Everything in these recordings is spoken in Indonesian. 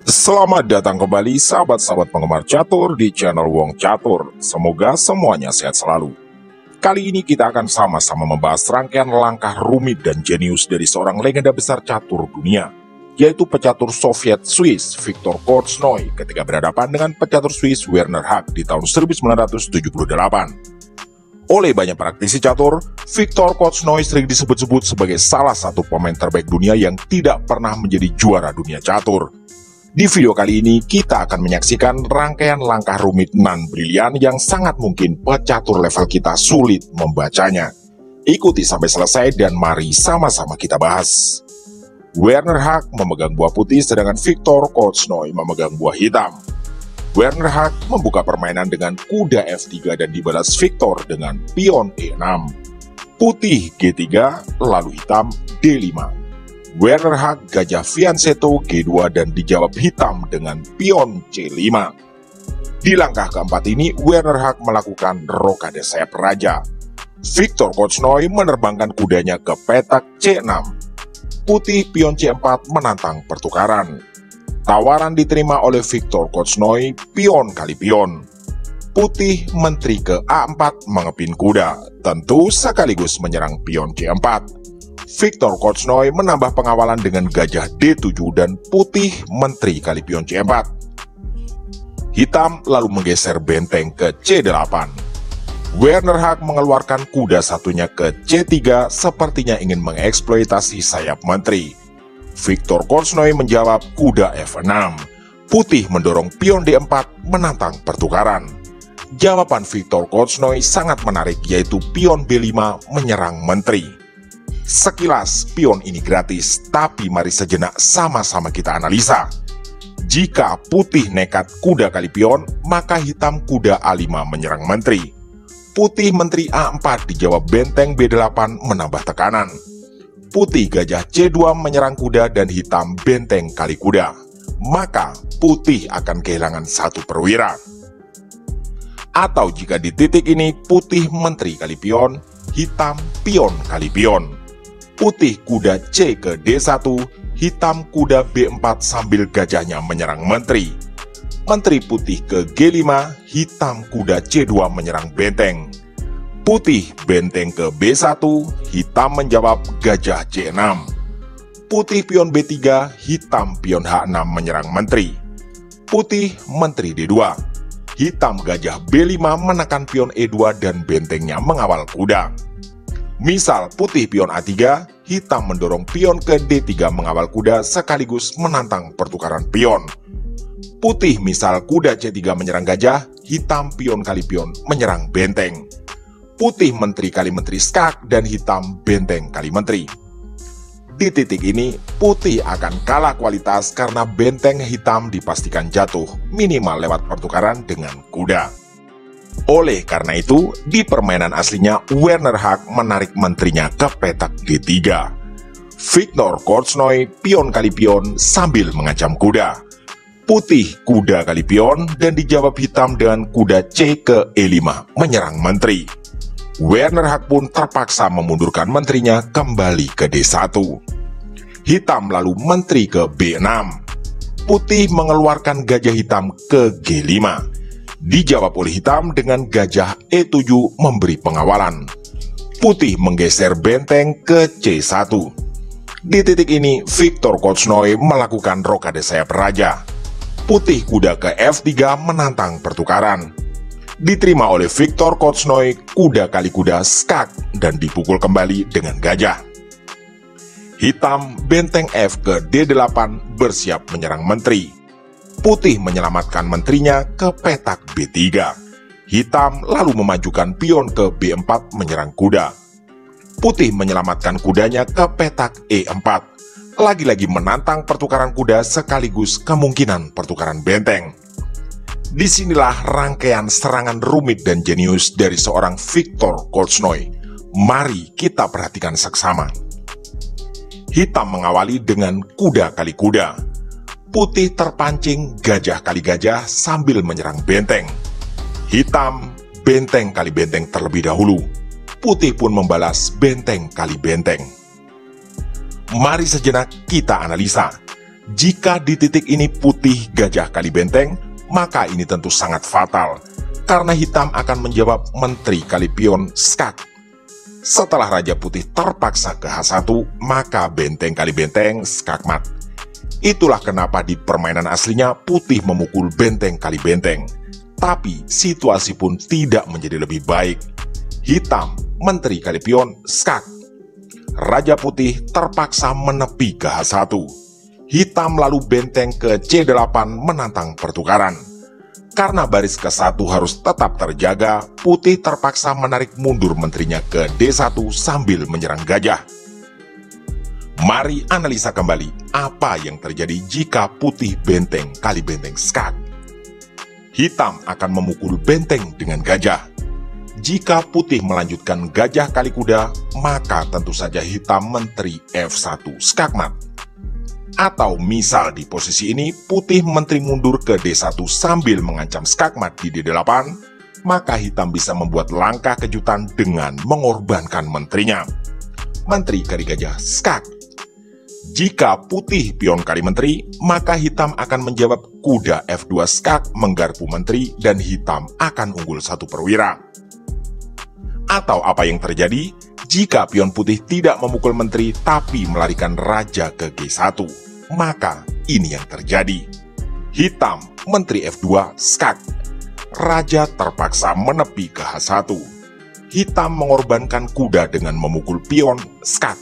Selamat datang kembali sahabat-sahabat penggemar catur di channel Wong Catur. Semoga semuanya sehat selalu. Kali ini kita akan sama-sama membahas rangkaian langkah rumit dan jenius dari seorang legenda besar catur dunia, yaitu pecatur Soviet Swiss Viktor Korchnoi ketika berhadapan dengan pecatur Swiss Werner Haq di tahun 1978. Oleh banyak praktisi catur, Viktor Korchnoi sering disebut-sebut sebagai salah satu pemain terbaik dunia yang tidak pernah menjadi juara dunia catur. Di video kali ini, kita akan menyaksikan rangkaian langkah rumit nan brilian yang sangat mungkin pecatur level kita sulit membacanya. Ikuti sampai selesai dan mari sama-sama kita bahas. Werner Haq memegang buah putih sedangkan Viktor Korchnoi memegang buah hitam. Werner Haq membuka permainan dengan kuda F3 dan dibalas Viktor dengan pion E6. Putih G3, lalu hitam D5. Werner Haq gajah fianchetto G2 dan dijawab hitam dengan pion C5. Di langkah keempat ini, Werner Haq melakukan rokade sayap raja. Viktor Korchnoi menerbangkan kudanya ke petak C6. Putih pion C4 menantang pertukaran. Tawaran diterima oleh Viktor Korchnoi pion kali pion. Putih menteri ke A4 mengepin kuda, tentu sekaligus menyerang pion C4. Viktor Korchnoi menambah pengawalan dengan gajah D7 dan putih menteri kali pion C4. Hitam lalu menggeser benteng ke C8. Werner Haq mengeluarkan kuda satunya ke C3 sepertinya ingin mengeksploitasi sayap menteri. Viktor Korchnoi menjawab kuda F6. Putih mendorong pion D4 menantang pertukaran. Jawaban Viktor Korchnoi sangat menarik, yaitu pion B5 menyerang menteri. Sekilas pion ini gratis, tapi mari sejenak sama-sama kita analisa. Jika putih nekat kuda kali pion, maka hitam kuda A5 menyerang menteri. Putih menteri A4 dijawab benteng B8 menambah tekanan. Putih gajah C2 menyerang kuda dan hitam benteng kali kuda. Maka putih akan kehilangan satu perwira. Atau jika di titik ini putih menteri kali pion, hitam pion kali pion. Putih kuda C ke D1, hitam kuda B4 sambil gajahnya menyerang menteri. Menteri putih ke G5, hitam kuda C2 menyerang benteng. Putih benteng ke B1, hitam menjawab gajah C6. Putih pion B3, hitam pion H6 menyerang menteri. Putih menteri D2, hitam gajah B5 menekan pion E2 dan bentengnya mengawal kuda. Misal putih pion A3, hitam mendorong pion ke D3 mengawal kuda sekaligus menantang pertukaran pion. Putih misal kuda C3 menyerang gajah, hitam pion kali pion menyerang benteng. Putih menteri kali menteri skak dan hitam benteng kali menteri. Di titik ini, putih akan kalah kualitas karena benteng hitam dipastikan jatuh, minimal lewat pertukaran dengan kuda. Oleh karena itu, di permainan aslinya, Werner Haq menarik menterinya ke petak D3. Viktor Korchnoi pion kali pion sambil mengancam kuda. Putih kuda kali pion dan dijawab hitam dengan kuda C ke E5 menyerang menteri. Werner Haq pun terpaksa memundurkan menterinya kembali ke D1. Hitam lalu menteri ke B6. Putih mengeluarkan gajah hitam ke G5. Dijawab oleh hitam dengan gajah E7 memberi pengawalan. Putih menggeser benteng ke C1. Di titik ini, Viktor Korchnoi melakukan rokade sayap raja. Putih kuda ke F3 menantang pertukaran. Diterima oleh Viktor Korchnoi kuda kali kuda skak dan dipukul kembali dengan gajah. Hitam benteng F ke D8 bersiap menyerang menteri. Putih menyelamatkan menterinya ke petak B3. Hitam lalu memajukan pion ke B4 menyerang kuda. Putih menyelamatkan kudanya ke petak E4. Lagi-lagi menantang pertukaran kuda sekaligus kemungkinan pertukaran benteng. Disinilah rangkaian serangan rumit dan jenius dari seorang Viktor Korchnoi. Mari kita perhatikan seksama. Hitam mengawali dengan kuda kali kuda. Putih terpancing gajah kali gajah sambil menyerang benteng. Hitam benteng kali benteng terlebih dahulu. Putih pun membalas benteng kali benteng. Mari sejenak kita analisa. Jika di titik ini putih gajah kali benteng, maka ini tentu sangat fatal, karena hitam akan menjawab menteri kali pion skak. Setelah raja putih terpaksa ke H1, maka benteng kali benteng skakmat. Itulah kenapa di permainan aslinya putih memukul benteng kali benteng. Tapi situasi pun tidak menjadi lebih baik. Hitam, menteri kali pion, skak. Raja putih terpaksa menepi ke H1. Hitam lalu benteng ke C8 menantang pertukaran. Karena baris ke-1 harus tetap terjaga, putih terpaksa menarik mundur menterinya ke D1 sambil menyerang gajah. Mari analisa kembali apa yang terjadi jika putih benteng kali benteng skak. Hitam akan memukul benteng dengan gajah. Jika putih melanjutkan gajah kali kuda, maka tentu saja hitam menteri F1 skakmat. Atau misal di posisi ini putih menteri mundur ke D1 sambil mengancam skakmat di D8, maka hitam bisa membuat langkah kejutan dengan mengorbankan menterinya. Menteri kali gajah skak. Jika putih pion kali menteri, maka hitam akan menjawab kuda F2 skak menggarpu menteri dan hitam akan unggul 1 perwira. Atau apa yang terjadi jika pion putih tidak memukul menteri tapi melarikan raja ke G1? Maka ini yang terjadi. Hitam menteri F2 skak. Raja terpaksa menepi ke H1. Hitam mengorbankan kuda dengan memukul pion skak.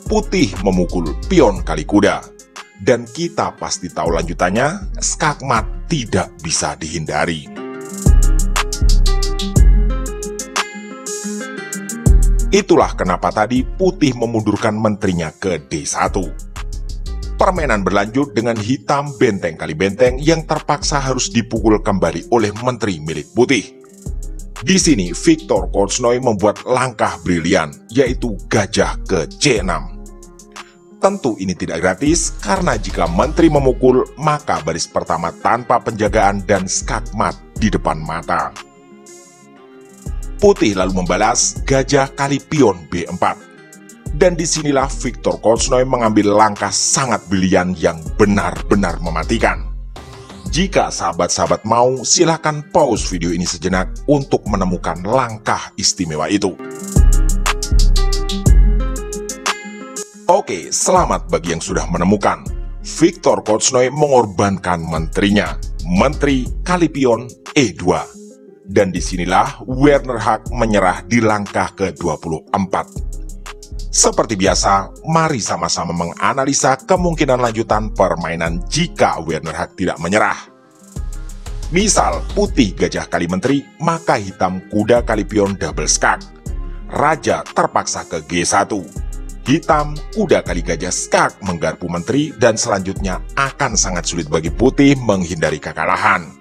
Putih memukul pion kali kuda. Dan kita pasti tahu lanjutannya, skakmat tidak bisa dihindari. Itulah kenapa tadi putih memundurkan menterinya ke D1. Permainan berlanjut dengan hitam benteng kali benteng yang terpaksa harus dipukul kembali oleh menteri milik putih. Di sini Viktor Korchnoi membuat langkah brilian, yaitu gajah ke C6. Tentu ini tidak gratis, karena jika menteri memukul, maka baris pertama tanpa penjagaan dan skakmat di depan mata. Putih lalu membalas gajah kali pion B4. Dan disinilah Viktor Korchnoi mengambil langkah sangat brilian yang benar-benar mematikan. Jika sahabat-sahabat mau, silahkan pause video ini sejenak untuk menemukan langkah istimewa itu. Oke, selamat bagi yang sudah menemukan. Viktor Korchnoi mengorbankan menterinya, menteri kali pion E2. Dan disinilah Werner Hag menyerah di langkah ke-24. Seperti biasa, mari sama-sama menganalisa kemungkinan lanjutan permainan jika Werner Hag tidak menyerah. Misal, putih gajah kali menteri, maka hitam kuda kali pion double skak. Raja terpaksa ke G1. Hitam kuda kali gajah skak menggarpu menteri dan selanjutnya akan sangat sulit bagi putih menghindari kekalahan.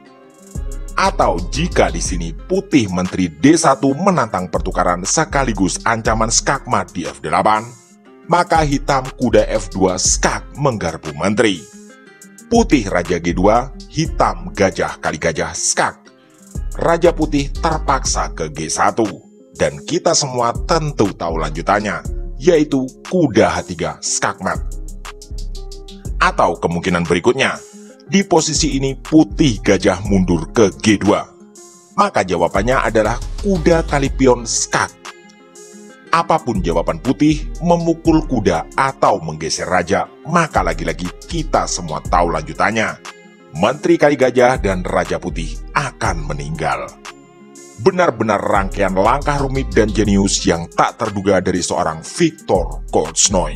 Atau jika di sini putih menteri D1 menantang pertukaran sekaligus ancaman skakmat di F8, maka hitam kuda F2 skak menggarpu menteri. Putih raja G2, hitam gajah kali gajah skak. Raja putih terpaksa ke G1. Dan kita semua tentu tahu lanjutannya, yaitu kuda H3 skakmat. Atau kemungkinan berikutnya, di posisi ini putih gajah mundur ke G2. Maka jawabannya adalah kuda kali pion skak. Apapun jawaban putih, memukul kuda atau menggeser raja, maka lagi-lagi kita semua tahu lanjutannya. Menteri kali gajah dan raja putih akan meninggal. Benar-benar rangkaian langkah rumit dan jenius yang tak terduga dari seorang Viktor Korchnoi.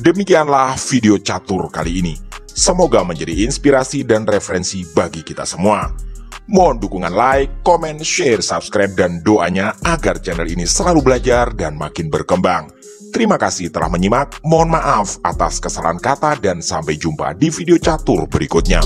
Demikianlah video catur kali ini. Semoga menjadi inspirasi dan referensi bagi kita semua. Mohon dukungan like, komen, share, subscribe, dan doanya agar channel ini selalu belajar dan makin berkembang. Terima kasih telah menyimak, mohon maaf atas kesalahan kata dan sampai jumpa di video catur berikutnya.